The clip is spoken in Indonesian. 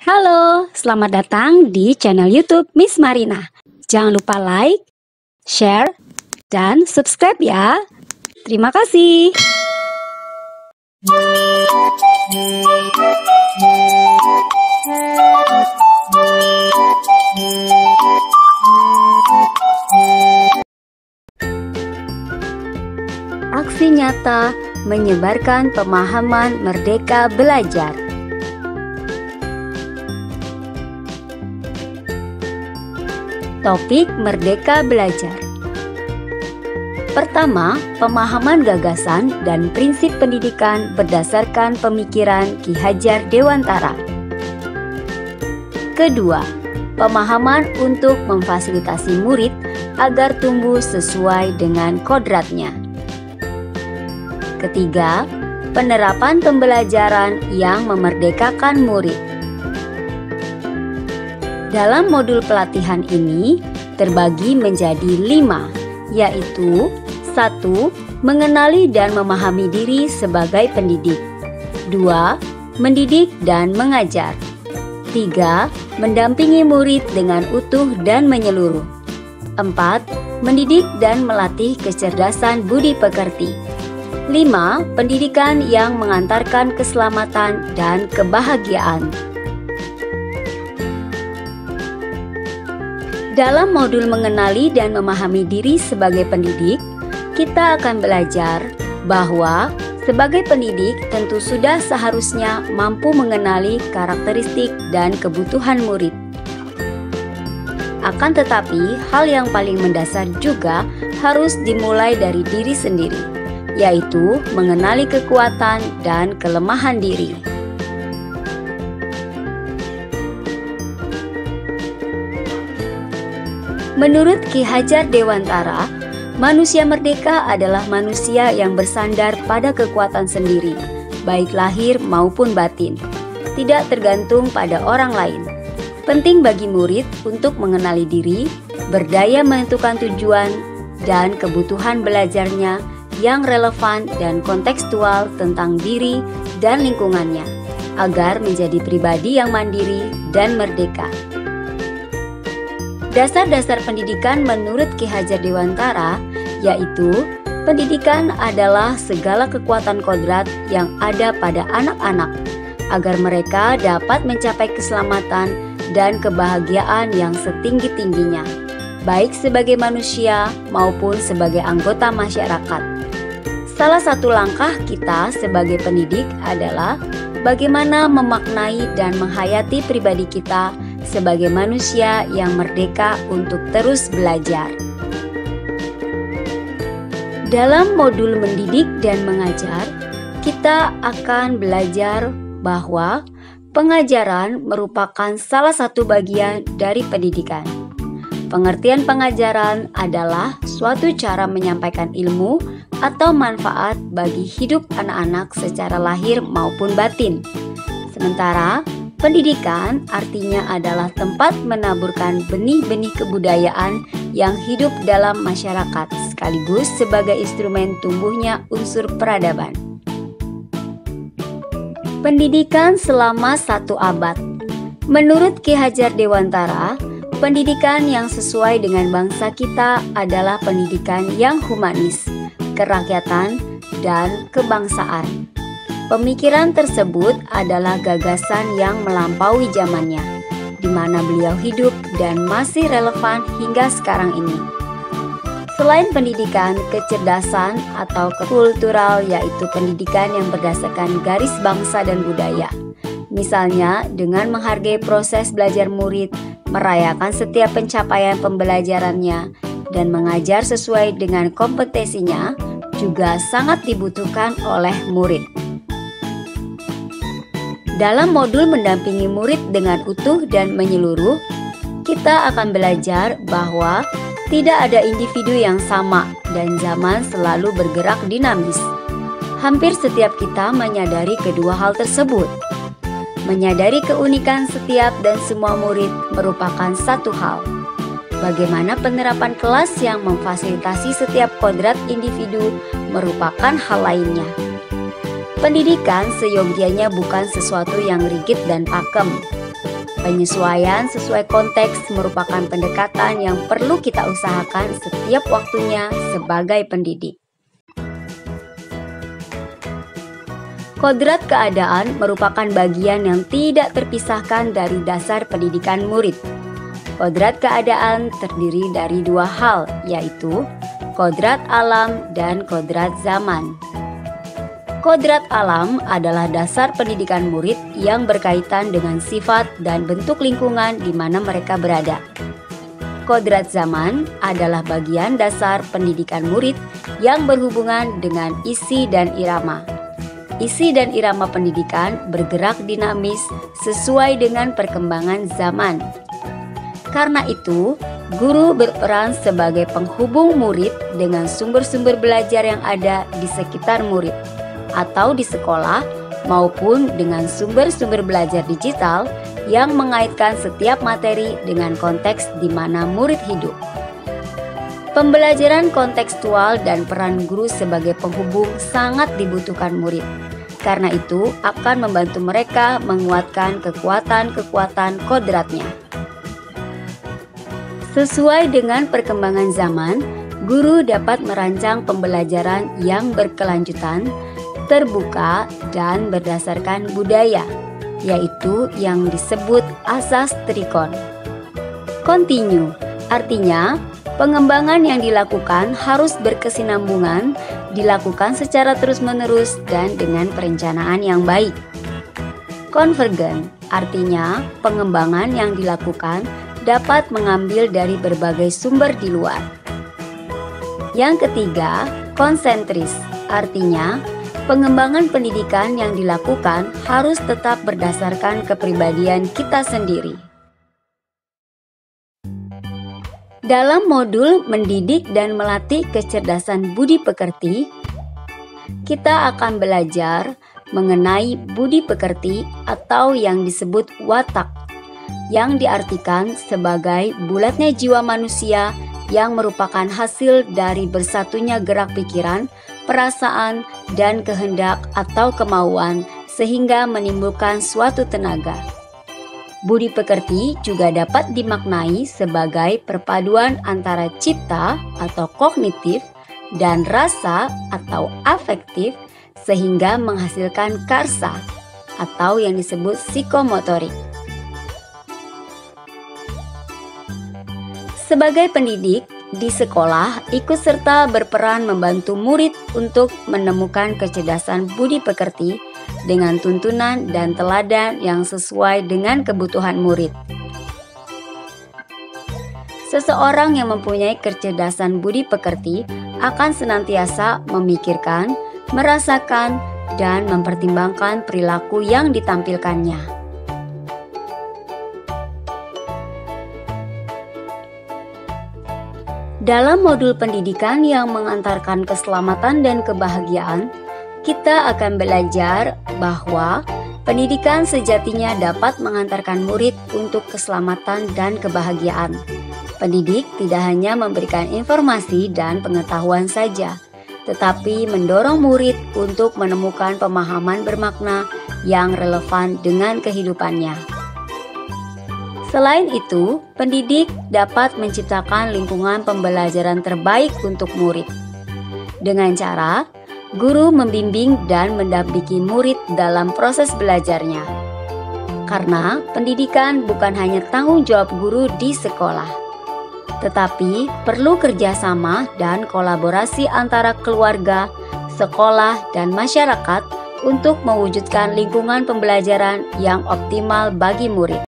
Halo, selamat datang di channel YouTube Miss Marina. Jangan lupa like, share, dan subscribe ya. Terima kasih. Aksi nyata menyebarkan pemahaman merdeka belajar. Topik Merdeka Belajar. Pertama, pemahaman gagasan dan prinsip pendidikan berdasarkan pemikiran Ki Hajar Dewantara. Kedua, pemahaman untuk memfasilitasi murid agar tumbuh sesuai dengan kodratnya. Ketiga, penerapan pembelajaran yang memerdekakan murid. Dalam modul pelatihan ini terbagi menjadi 5, yaitu 1. Mengenali dan memahami diri sebagai pendidik. 2. Mendidik dan mengajar. 3. Mendampingi murid dengan utuh dan menyeluruh. 4. Mendidik dan melatih kecerdasan budi pekerti. 5. Pendidikan yang mengantarkan keselamatan dan kebahagiaan. Dalam modul mengenali dan memahami diri sebagai pendidik, kita akan belajar bahwa sebagai pendidik tentu sudah seharusnya mampu mengenali karakteristik dan kebutuhan murid. Akan tetapi, hal yang paling mendasar juga harus dimulai dari diri sendiri, yaitu mengenali kekuatan dan kelemahan diri. Menurut Ki Hajar Dewantara, manusia merdeka adalah manusia yang bersandar pada kekuatan sendiri, baik lahir maupun batin, tidak tergantung pada orang lain. Penting bagi murid untuk mengenali diri, berdaya menentukan tujuan dan kebutuhan belajarnya yang relevan dan kontekstual tentang diri dan lingkungannya, agar menjadi pribadi yang mandiri dan merdeka. Dasar-dasar pendidikan menurut Ki Hajar Dewantara yaitu pendidikan adalah segala kekuatan kodrat yang ada pada anak-anak agar mereka dapat mencapai keselamatan dan kebahagiaan yang setinggi-tingginya, baik sebagai manusia maupun sebagai anggota masyarakat. Salah satu langkah kita sebagai pendidik adalah bagaimana memaknai dan menghayati pribadi kita sebagai manusia yang merdeka untuk terus belajar. Dalam modul mendidik dan mengajar, kita akan belajar bahwa pengajaran merupakan salah satu bagian dari pendidikan. Pengertian pengajaran adalah suatu cara menyampaikan ilmu atau manfaat bagi hidup anak-anak secara lahir maupun batin. Sementara pendidikan artinya adalah tempat menaburkan benih-benih kebudayaan yang hidup dalam masyarakat sekaligus sebagai instrumen tumbuhnya unsur peradaban. Pendidikan selama 1 abad. Menurut Ki Hajar Dewantara, pendidikan yang sesuai dengan bangsa kita adalah pendidikan yang humanis, kerakyatan, dan kebangsaan. Pemikiran tersebut adalah gagasan yang melampaui zamannya, di mana beliau hidup dan masih relevan hingga sekarang ini. Selain pendidikan kecerdasan atau kultural, yaitu pendidikan yang berdasarkan garis bangsa dan budaya. Misalnya dengan menghargai proses belajar murid, merayakan setiap pencapaian pembelajarannya, dan mengajar sesuai dengan kompetensinya juga sangat dibutuhkan oleh murid. Dalam modul mendampingi murid dengan utuh dan menyeluruh, kita akan belajar bahwa tidak ada individu yang sama dan zaman selalu bergerak dinamis. Hampir setiap kita menyadari kedua hal tersebut. Menyadari keunikan setiap dan semua murid merupakan satu hal. Bagaimana penerapan kelas yang memfasilitasi setiap kodrat individu merupakan hal lainnya. Pendidikan seyogianya bukan sesuatu yang rigid dan pakem. Penyesuaian sesuai konteks merupakan pendekatan yang perlu kita usahakan setiap waktunya sebagai pendidik. Kodrat keadaan merupakan bagian yang tidak terpisahkan dari dasar pendidikan murid. Kodrat keadaan terdiri dari dua hal, yaitu kodrat alam dan kodrat zaman. Kodrat alam adalah dasar pendidikan murid yang berkaitan dengan sifat dan bentuk lingkungan di mana mereka berada. Kodrat zaman adalah bagian dasar pendidikan murid yang berhubungan dengan isi dan irama. Isi dan irama pendidikan bergerak dinamis sesuai dengan perkembangan zaman. Karena itu, guru berperan sebagai penghubung murid dengan sumber-sumber belajar yang ada di sekitar murid, atau di sekolah maupun dengan sumber-sumber belajar digital yang mengaitkan setiap materi dengan konteks di mana murid hidup. Pembelajaran kontekstual dan peran guru sebagai penghubung sangat dibutuhkan murid. Karena itu akan membantu mereka menguatkan kekuatan-kekuatan kodratnya. Sesuai dengan perkembangan zaman, guru dapat merancang pembelajaran yang berkelanjutan, terbuka, dan berdasarkan budaya, yaitu yang disebut asas trikon. Continue, artinya pengembangan yang dilakukan harus berkesinambungan, dilakukan secara terus-menerus dan dengan perencanaan yang baik. Convergent, artinya pengembangan yang dilakukan dapat mengambil dari berbagai sumber di luar. Yang ketiga, konsentris, artinya pengembangan pendidikan yang dilakukan harus tetap berdasarkan kepribadian kita sendiri. Dalam modul mendidik dan melatih kecerdasan budi pekerti, kita akan belajar mengenai budi pekerti atau yang disebut watak, yang diartikan sebagai bulatnya jiwa manusia yang merupakan hasil dari bersatunya gerak pikiran, perasaan, dan kehendak atau kemauan sehingga menimbulkan suatu tenaga. Budi pekerti juga dapat dimaknai sebagai perpaduan antara cipta atau kognitif dan rasa atau afektif sehingga menghasilkan karsa atau yang disebut psikomotorik. Sebagai pendidik di sekolah, ikut serta berperan membantu murid untuk menemukan kecerdasan budi pekerti dengan tuntunan dan teladan yang sesuai dengan kebutuhan murid. Seseorang yang mempunyai kecerdasan budi pekerti akan senantiasa memikirkan, merasakan, dan mempertimbangkan perilaku yang ditampilkannya. Dalam modul pendidikan yang mengantarkan keselamatan dan kebahagiaan, kita akan belajar bahwa pendidikan sejatinya dapat mengantarkan murid untuk keselamatan dan kebahagiaan. Pendidik tidak hanya memberikan informasi dan pengetahuan saja, tetapi mendorong murid untuk menemukan pemahaman bermakna yang relevan dengan kehidupannya. Selain itu, pendidik dapat menciptakan lingkungan pembelajaran terbaik untuk murid. Dengan cara guru membimbing dan mendampingi murid dalam proses belajarnya. Karena pendidikan bukan hanya tanggung jawab guru di sekolah, tetapi perlu kerjasama dan kolaborasi antara keluarga, sekolah, dan masyarakat untuk mewujudkan lingkungan pembelajaran yang optimal bagi murid.